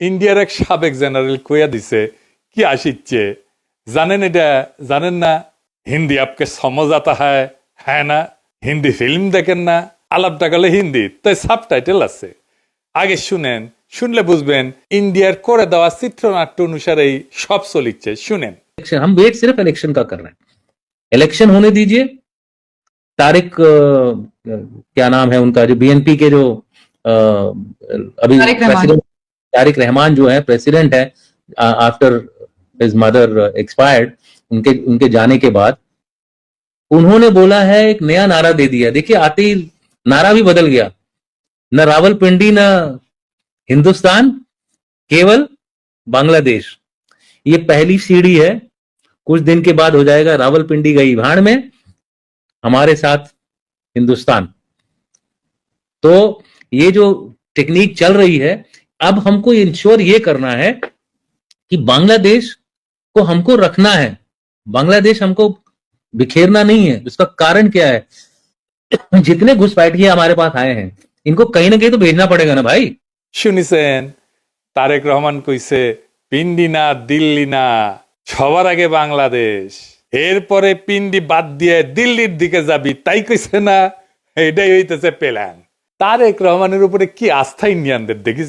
ইন্ডিয়ার এক সাবেক জেনারেল কইয়া দিছে কি আসিচ্ছে জানেন, এটা জানেন না? হিন্দি আপকে সমঝ আতা হ্যাঁ না? হিন্দি ফিল্ম দেখেন না? আলাপটা গেলে হিন্দি, তাই সাবটাইটেল আছে, আগে শুনেন, শুনলে বুঝবেন ইন্ডিয়ার করে দেওয়া চিত্রনাট্য অনুসারেই সব চলিচ্ছে। শুনেন। हम वेट सिर्फ इलेक्शन का कर रहे हैं। इलेक्शन होने दीजिए। तारिक क्या नाम है उनका, जो बीएनपी के जो अभी प्रेसिडेंट तारिक रहमान जो है प्रेसिडेंट है आफ्टर हिज मदर एक्सपायर्ड, उनके जाने के बाद उन्होंने बोला है, एक नया नारा दे दिया। देखिए आते ही नारा भी बदल गया, न रावलपिंडी न हिंदुस्तान, केवल बांग्लादेश। ये पहली सीढ़ी है, कुछ दिन के बाद हो जाएगा रावलपिंडी गई भाड़ में, हमारे साथ हिंदुस्तान। तो ये जो टेक्निक चल रही है, अब हमको इंश्योर ये करना है कि बांग्लादेश को हमको रखना है, बांग्लादेश हमको बिखेरना नहीं है। इसका कारण क्या है? जितने घुसपैठिए हमारे पास आए हैं, इनको कहीं ना कहीं तो भेजना पड़ेगा ना भाई। শুনিছেন তারেক রহমান কইছে পিন্ডি না দিল্লি না, সবার আগে বাংলাদেশ, এরপরে পিন্ডি বাদ দিয়ে দিল্লির দিকে যাবি, তাই কইছে না? এটাই হইতেছে প্ল্যান। তারেক রহমানের উপরে কি আস্থা ইন্ডিয়ানদের দেখিস।